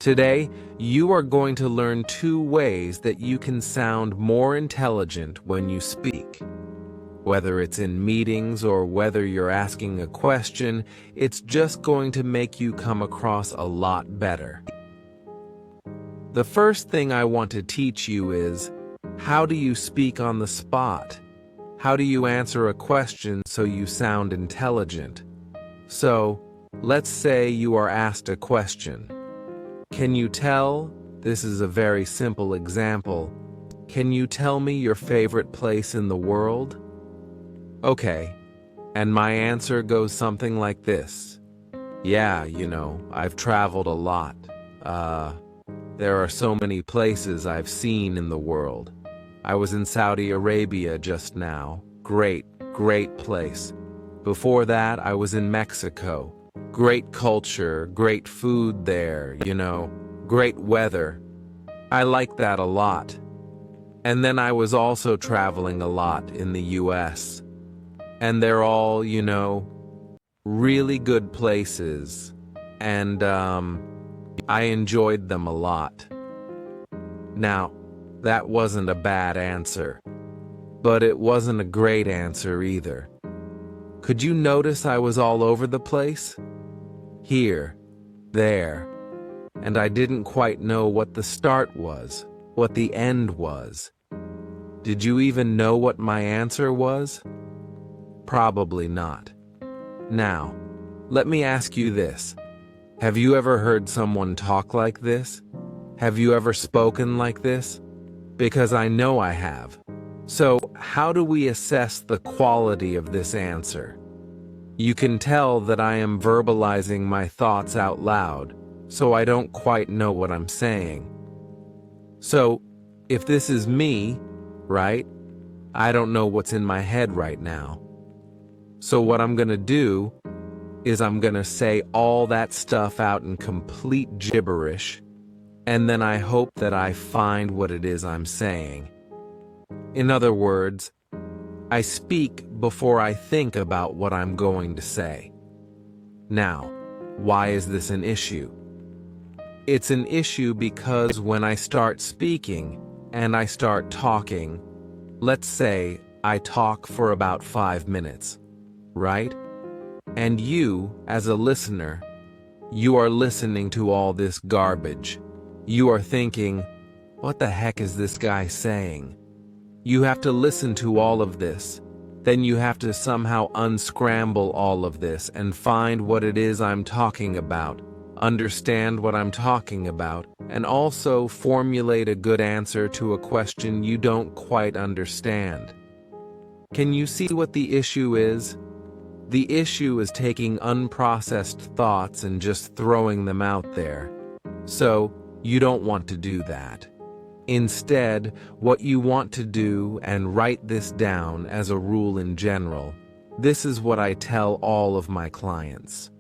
Today, you are going to learn 2 ways that you can sound more intelligent when you speak. Whether it's in meetings or whether you're asking a question, it's just going to make you come across a lot better. The first thing I want to teach you is, how do you speak on the spot? How do you answer a question so you sound intelligent? So, let's say you are asked a question. Can you tell? This is a very simple example. Can you tell me your favorite place in the world? Okay, and my answer goes something like this. Yeah, I've traveled a lot. There are so many places I've seen in the world. I was in Saudi Arabia just now. Great place. Before that, I was in Mexico. Great culture, great food there, great weather. I like that a lot. And then I was also traveling a lot in the US. And they're all, really good places. And, I enjoyed them a lot. Now, that wasn't a bad answer. But it wasn't a great answer either. Could you notice I was all over the place? Here, there, and I didn't quite know what the start was, what the end was. Did you even know what my answer was? Probably not. Now, let me ask you this. Have you ever heard someone talk like this? Have you ever spoken like this? Because I know I have. So, how do we assess the quality of this answer? You can tell that I am verbalizing my thoughts out loud, so I don't quite know what I'm saying. So, if this is me, right? I don't know what's in my head right now. So what I'm gonna do is I'm gonna say all that stuff out in complete gibberish, and then I hope that I find what it is I'm saying. In other words, I speak before I think about what I'm going to say. Now, why is this an issue? It's an issue because when I start speaking and I start talking, let's say I talk for about 5 minutes, right? And you, as a listener, you are listening to all this garbage. You are thinking, what the heck is this guy saying? You have to listen to all of this. Then you have to somehow unscramble all of this and find what it is I'm talking about, understand what I'm talking about, and also formulate a good answer to a question you don't quite understand. Can you see what the issue is? The issue is taking unprocessed thoughts and just throwing them out there. So, you don't want to do that. Instead, what you want to do, and write this down as a rule in general, this is what I tell all of my clients.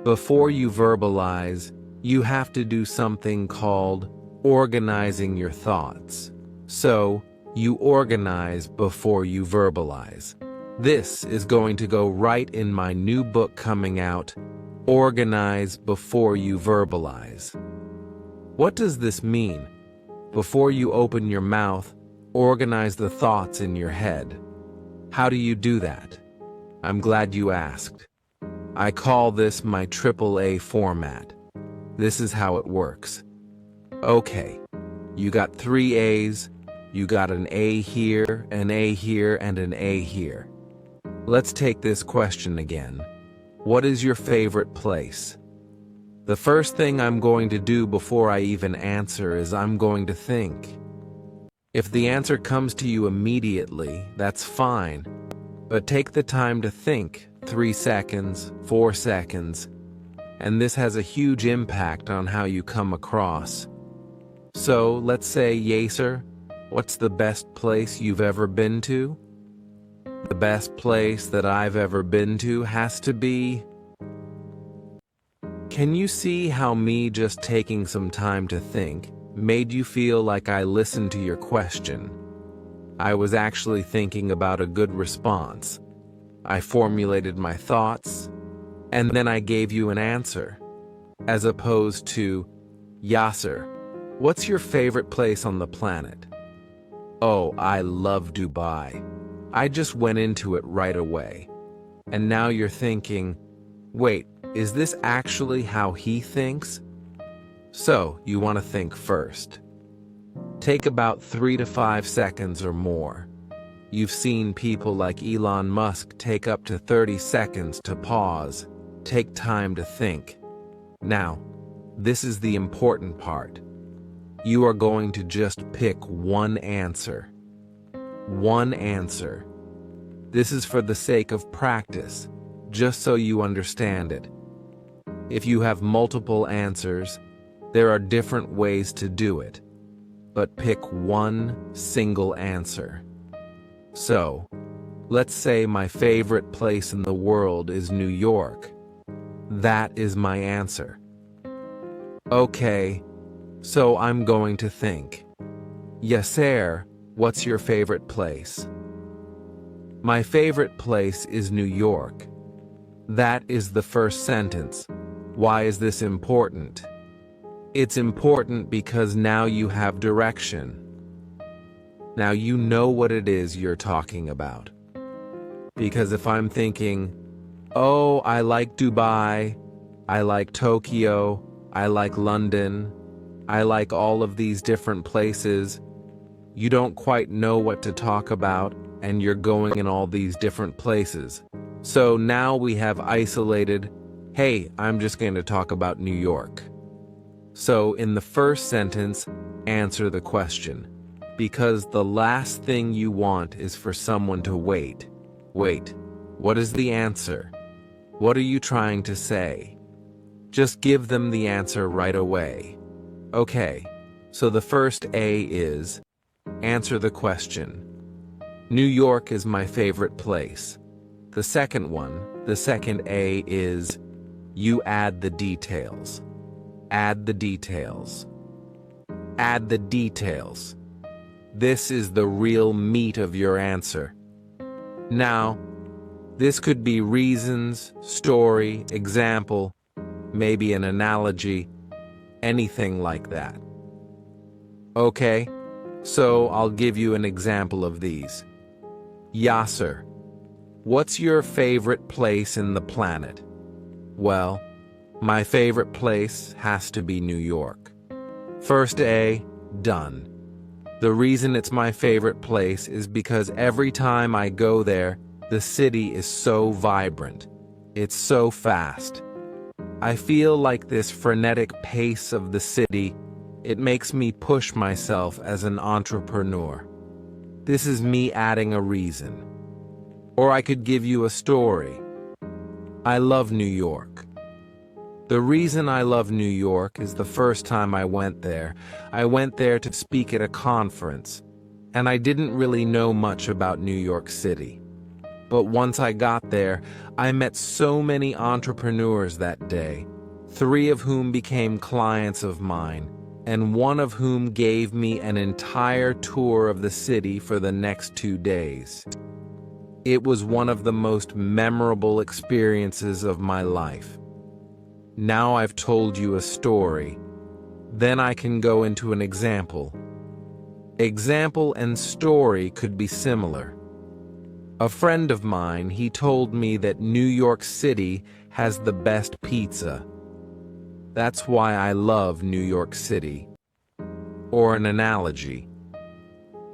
Before you verbalize, you have to do something called organizing your thoughts. So, you organize before you verbalize. This is going to go right in my new book coming out, Organize Before You Verbalize. What does this mean? Before you open your mouth, organize the thoughts in your head. How do you do that? I'm glad you asked. I call this my AAA format. This is how it works. Okay, you got 3 A's, you got an A here, an A here, and an A here. Let's take this question again. What is your favorite place? The first thing I'm going to do before I even answer is I'm going to think. If the answer comes to you immediately, that's fine. But take the time to think, 3 seconds, 4 seconds, and this has a huge impact on how you come across. So, let's say, Yaser, what's the best place you've ever been to? The best place that I've ever been to has to be... Can you see how me just taking some time to think made you feel like I listened to your question? I was actually thinking about a good response. I formulated my thoughts, and then I gave you an answer, as opposed to, Yasser, what's your favorite place on the planet? Oh, I love Dubai. I just went into it right away. And now you're thinking, wait, is this actually how he thinks? So, you want to think first. Take about 3 to 5 seconds or more. You've seen people like Elon Musk take up to 30 seconds to pause, take time to think. Now, this is the important part. You are going to just pick one answer. One answer. This is for the sake of practice, just so you understand it. If you have multiple answers, there are different ways to do it, but pick one single answer. So, let's say my favorite place in the world is New York. That is my answer. Okay, so I'm going to think. Yasser, what's your favorite place? My favorite place is New York. That is the first sentence. Why is this important? It's important because now you have direction. Now you know what it is you're talking about. Because if I'm thinking, oh, I like Dubai, I like Tokyo, I like London, I like all of these different places, you don't quite know what to talk about, and you're going in all these different places. So now we have isolated, hey, I'm just going to talk about New York. So in the first sentence, answer the question. Because the last thing you want is for someone to wait. Wait, what is the answer? What are you trying to say? Just give them the answer right away. Okay, so the first A is, answer the question. New York is my favorite place. The second one, the second A is, you add the details. Add the details. Add the details. This is the real meat of your answer. Now, this could be reasons, story, example, maybe an analogy, anything like that. Okay, so I'll give you an example of these. Yasser, what's your favorite place in the planet? Well, my favorite place has to be New York. First A, done. The reason it's my favorite place is because every time I go there, the city is so vibrant. It's so fast. I feel like this frenetic pace of the city, it makes me push myself as an entrepreneur. This is me adding a reason. Or I could give you a story. I love New York. The reason I love New York is the first time I went there to speak at a conference, and I didn't really know much about New York City. But once I got there, I met so many entrepreneurs that day, 3 of whom became clients of mine, and 1 of whom gave me an entire tour of the city for the next 2 days. It was one of the most memorable experiences of my life. Now I've told you a story. Then I can go into an example. Example and story could be similar. A friend of mine, he told me that New York City has the best pizza. That's why I love New York City. Or an analogy.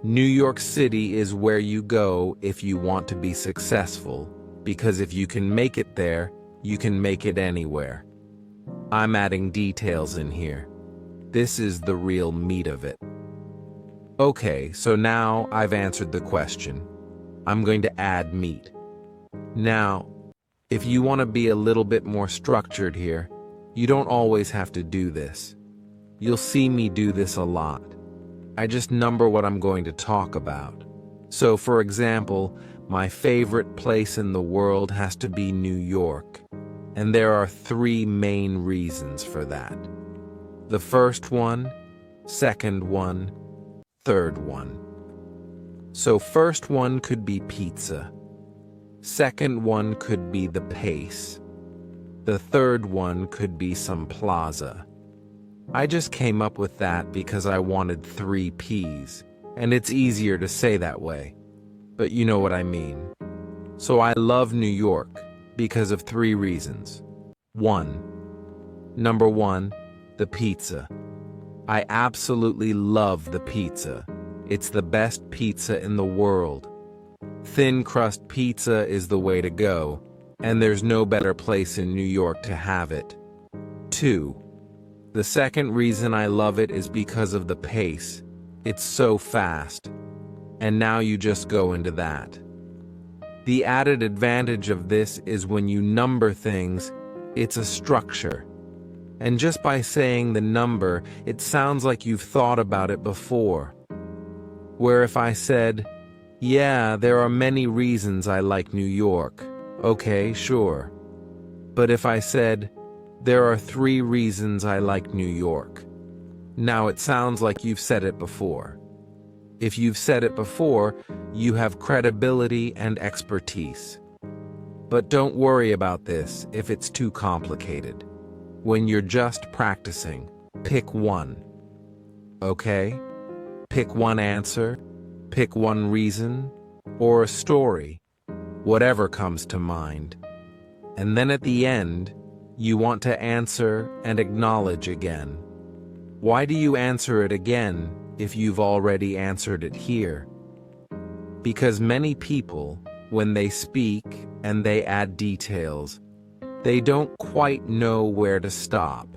New York City is where you go if you want to be successful, because if you can make it there, you can make it anywhere. I'm adding details in here. This is the real meat of it. Okay, so now I've answered the question. I'm going to add meat. Now, if you want to be a little bit more structured here, you don't always have to do this. You'll see me do this a lot. I just number what I'm going to talk about. So, for example, my favorite place in the world has to be New York. And there are 3 main reasons for that. The first one, second one, third one. So first one could be pizza. Second one could be the pace. The third one could be some plaza. I just came up with that because I wanted 3 Ps, and it's easier to say that way. But you know what I mean. So I love New York because of 3 reasons. 1. Number 1, the pizza. I absolutely love the pizza. It's the best pizza in the world. Thin crust pizza is the way to go, and there's no better place in New York to have it. 2. The second reason I love it is because of the pace. It's so fast. And now you just go into that. The added advantage of this is when you number things, it's a structure. And just by saying the number, it sounds like you've thought about it before. Where if I said, yeah, there are many reasons I like New York. Okay, sure. But if I said, there are 3 reasons I like New York. Now it sounds like you've said it before. If you've said it before, you have credibility and expertise. But don't worry about this if it's too complicated. When you're just practicing, pick one. Okay? Pick one answer, pick one reason, or a story, whatever comes to mind. And then at the end, you want to answer and acknowledge again. Why do you answer it again if you've already answered it here? Because many people, when they speak and they add details, they don't quite know where to stop.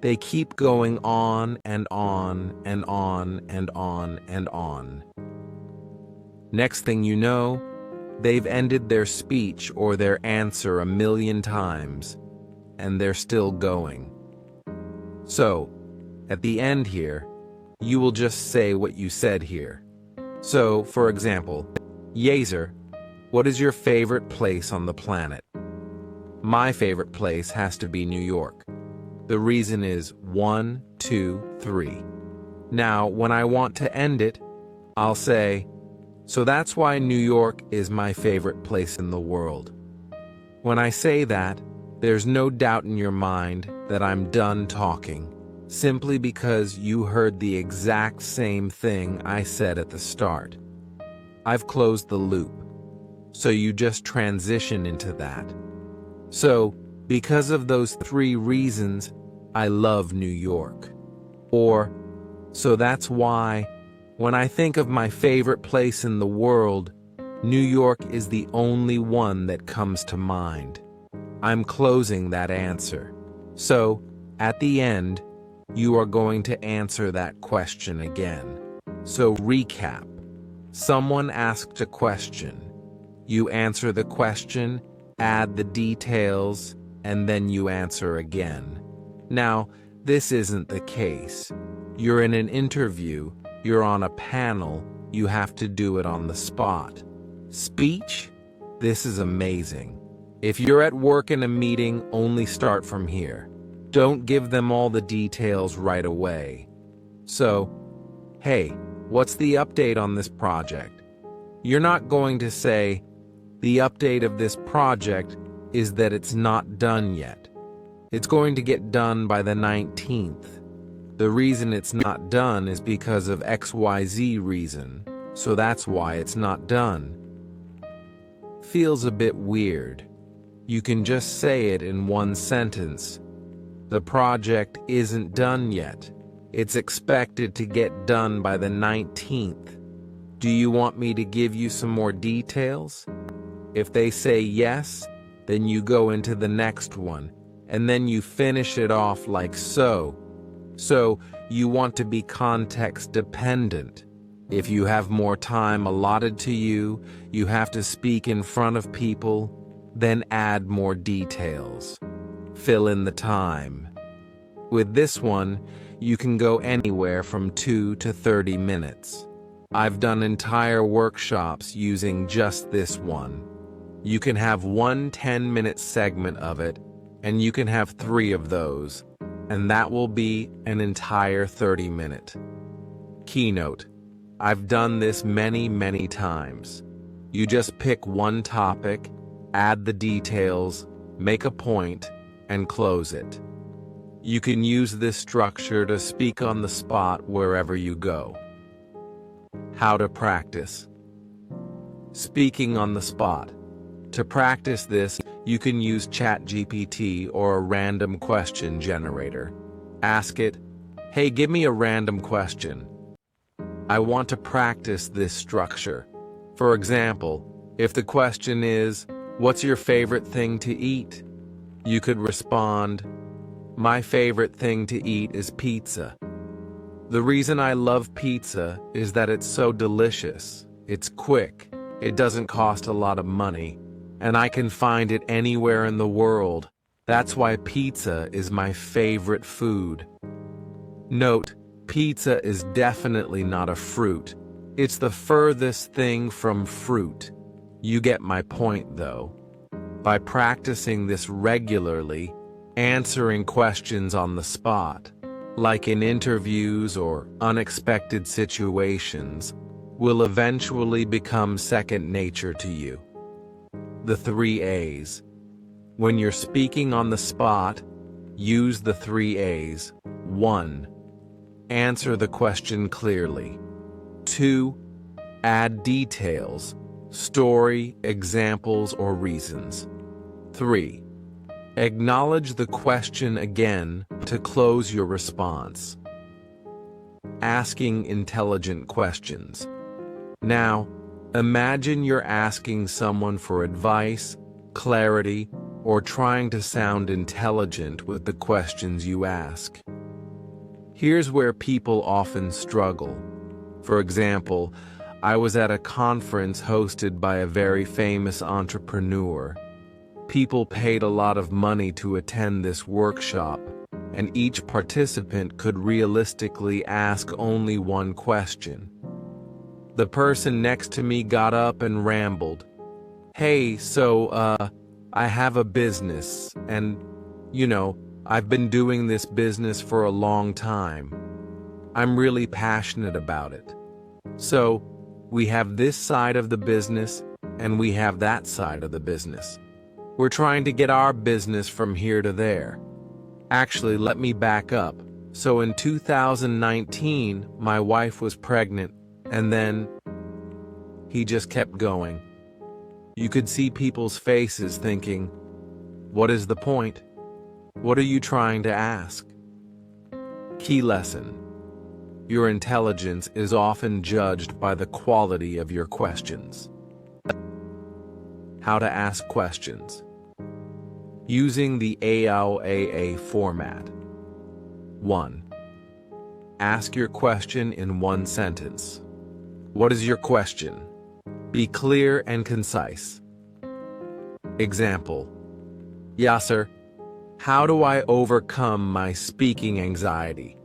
They keep going on and on and on and on and on. Next thing you know, they've ended their speech or their answer 1,000,000 times, and they're still going. So, at the end here, you will just say what you said here. So, for example, Yazer, what is your favorite place on the planet? My favorite place has to be New York. The reason is 1, 2, 3. Now, when I want to end it, I'll say, so that's why New York is my favorite place in the world. When I say that, there's no doubt in your mind that I'm done talking, simply because you heard the exact same thing I said at the start. I've closed the loop, so you just transition into that. So, because of those 3 reasons, I love New York. Or, so that's why, when I think of my favorite place in the world, New York is the only one that comes to mind. I'm closing that answer. So, at the end, you are going to answer that question again. So recap. Someone asked a question. You answer the question, add the details, and then you answer again. Now, this isn't the case. You're in an interview, you're on a panel, you have to do it on the spot. Speech? This is amazing. If you're at work in a meeting, only start from here. Don't give them all the details right away. So, hey, what's the update on this project? You're not going to say, the update of this project is that it's not done yet. It's going to get done by the 19th. The reason it's not done is because of XYZ reason, so that's why it's not done. Feels a bit weird. You can just say it in one sentence. The project isn't done yet. It's expected to get done by the 19th. Do you want me to give you some more details? If they say yes, then you go into the next one, and then you finish it off like so. So, you want to be context dependent. If you have more time allotted to you, you have to speak in front of people, then add more details. Fill in the time. With this one, you can go anywhere from 2 to 30 minutes. I've done entire workshops using just this one. You can have one 10-minute segment of it, and you can have 3 of those, and that will be an entire 30-minute. Keynote. I've done this many, many times. You just pick one topic, add the details, make a point, and close it. You can use this structure to speak on the spot wherever you go. How to practice. Speaking on the spot. To practice this, you can use ChatGPT or a random question generator. Ask it, "Hey, give me a random question. I want to practice this structure." For example, if the question is, "What's your favorite thing to eat?" you could respond, "My favorite thing to eat is pizza. The reason I love pizza is that it's so delicious, it's quick, it doesn't cost a lot of money, and I can find it anywhere in the world. That's why pizza is my favorite food." Note, pizza is definitely not a fruit. It's the furthest thing from fruit. You get my point, though. By practicing this regularly, answering questions on the spot, like in interviews or unexpected situations, will eventually become second nature to you. The 3 A's. When you're speaking on the spot, use the 3 A's. 1. Answer the question clearly. 2. Add details, story, examples, or reasons. 3. Acknowledge the question again to close your response. Asking intelligent questions. Now, imagine you're asking someone for advice, clarity, or trying to sound intelligent with the questions you ask. Here's where people often struggle. For example, I was at a conference hosted by a very famous entrepreneur. People paid a lot of money to attend this workshop, and each participant could realistically ask only one question. The person next to me got up and rambled. "Hey, I have a business, and, I've been doing this business for a long time. I'm really passionate about it. So, we have this side of the business, and we have that side of the business. We're trying to get our business from here to there. Actually, let me back up. So in 2019, my wife was pregnant, and then..." He just kept going. You could see people's faces thinking, "What is the point? What are you trying to ask?" Key lesson. Your intelligence is often judged by the quality of your questions. How to ask questions. Using the AOAA format. 1. Ask your question in one sentence. What is your question? Be clear and concise. Example. Yasser, how do I overcome my speaking anxiety?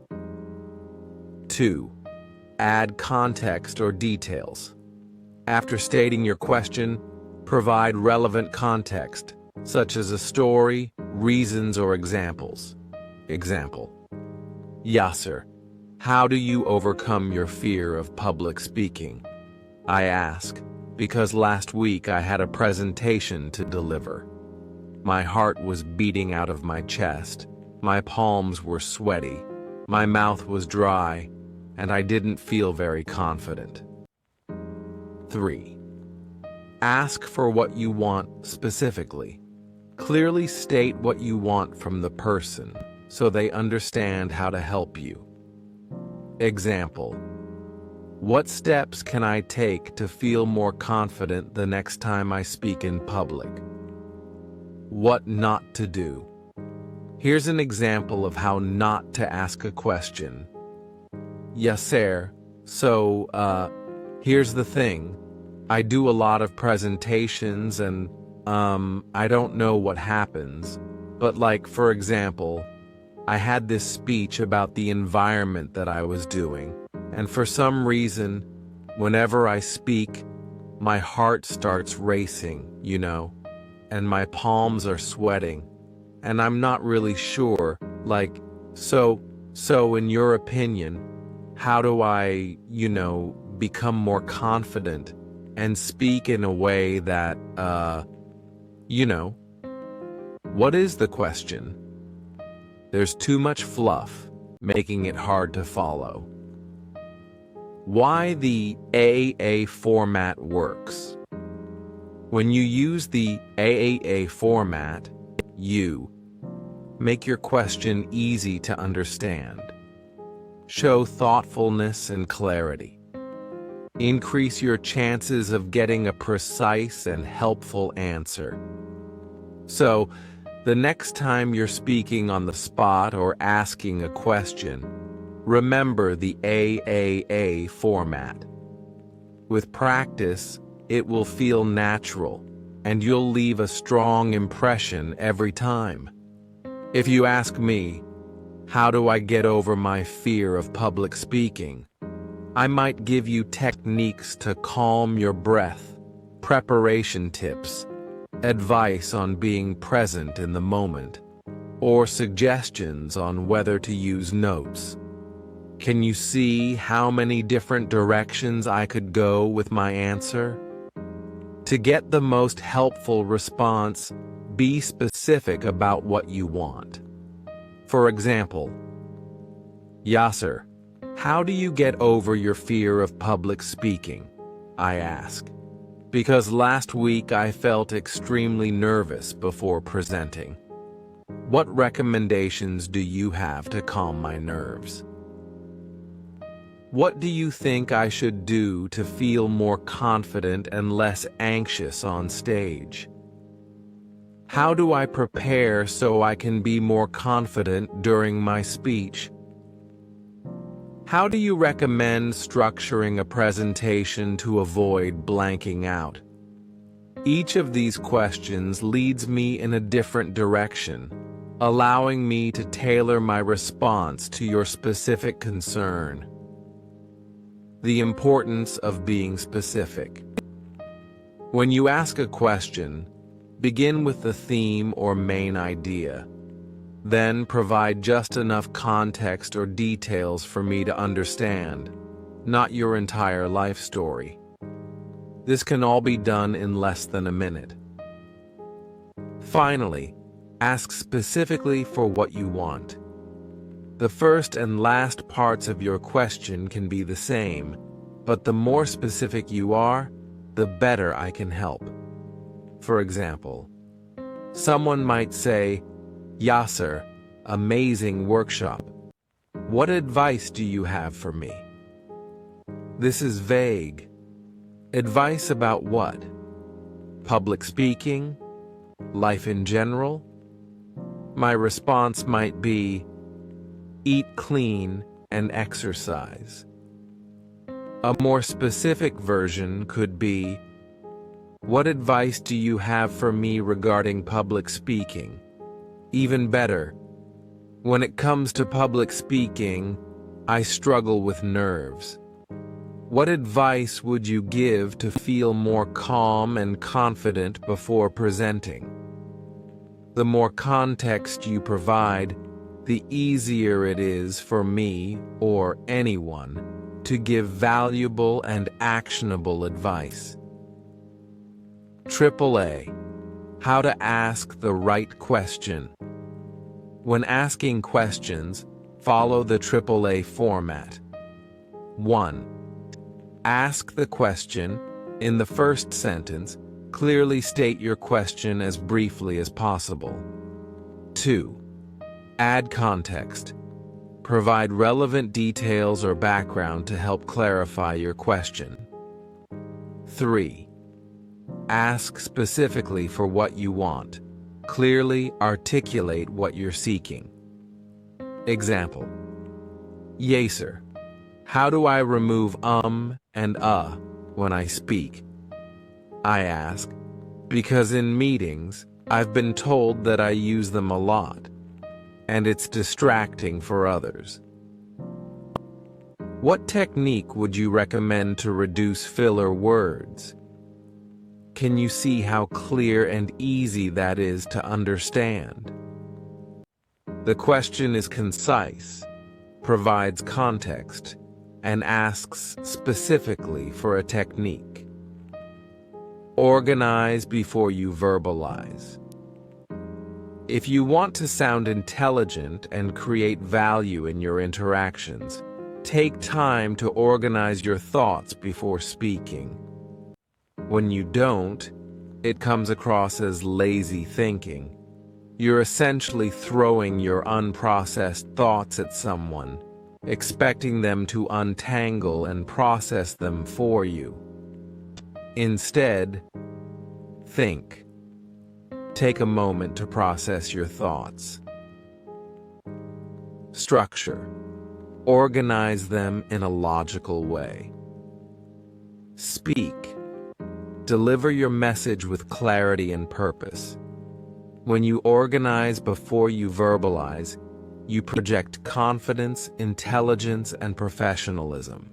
2. Add context or details. After stating your question, provide relevant context, such as a story, reasons, or examples. Example. Yasser, how do you overcome your fear of public speaking? I ask, because last week I had a presentation to deliver. My heart was beating out of my chest, my palms were sweaty, my mouth was dry, and I didn't feel very confident. 3. Ask for what you want specifically. Clearly state what you want from the person so they understand how to help you. Example. What steps can I take to feel more confident the next time I speak in public? What not to do. Here's an example of how not to ask a question. Yasser, here's the thing. I do a lot of presentations and, I don't know what happens, but for example, I had this speech about the environment that I was doing, and for some reason, whenever I speak, my heart starts racing, and my palms are sweating, and I'm not really sure, so in your opinion, how do I, become more confident and speak in a way that, what is the question? There's too much fluff, making it hard to follow. Why the AAA format works. When you use the AAA format, you make your question easy to understand. Show thoughtfulness and clarity. Increase your chances of getting a precise and helpful answer. So, the next time you're speaking on the spot or asking a question, remember the AAA format. With practice, it will feel natural, and you'll leave a strong impression every time. If you ask me, how do I get over my fear of public speaking? I might give you techniques to calm your breath, preparation tips, advice on being present in the moment, or suggestions on whether to use notes. Can you see how many different directions I could go with my answer? To get the most helpful response, be specific about what you want. For example, Yasser, how do you get over your fear of public speaking? I ask. Because last week I felt extremely nervous before presenting. What recommendations do you have to calm my nerves? What do you think I should do to feel more confident and less anxious on stage? How do I prepare so I can be more confident during my speech? How do you recommend structuring a presentation to avoid blanking out? Each of these questions leads me in a different direction, allowing me to tailor my response to your specific concern. The importance of being specific. When you ask a question, begin with the theme or main idea. Then provide just enough context or details for me to understand, not your entire life story. This can all be done in less than a minute. Finally, ask specifically for what you want. The first and last parts of your question can be the same, but the more specific you are, the better I can help. For example, someone might say, Yasser, amazing workshop. What advice do you have for me? This is vague. Advice about what? Public speaking? Life in general? My response might be, eat clean and exercise. A more specific version could be, what advice do you have for me regarding public speaking? Even better, when it comes to public speaking, I struggle with nerves. What advice would you give to feel more calm and confident before presenting? The more context you provide, the easier it is for me or anyone to give valuable and actionable advice. AAA. How to ask the right question. When asking questions, follow the AAA format. 1. Ask the question. In the first sentence, clearly state your question as briefly as possible. 2. Add context. Provide relevant details or background to help clarify your question. 3. Ask specifically for what you want. Clearly articulate what you're seeking. Example. Yasser, how do I remove and when I speak? I ask, because in meetings, I've been told that I use them a lot, and it's distracting for others. What technique would you recommend to reduce filler words? Can you see how clear and easy that is to understand? The question is concise, provides context, and asks specifically for a technique. Organize before you verbalize. If you want to sound intelligent and create value in your interactions, take time to organize your thoughts before speaking. When you don't, it comes across as lazy thinking. You're essentially throwing your unprocessed thoughts at someone, expecting them to untangle and process them for you. Instead, think. Take a moment to process your thoughts. Structure. Organize them in a logical way. Speak. Deliver your message with clarity and purpose. When you organize before you verbalize, you project confidence, intelligence, and professionalism.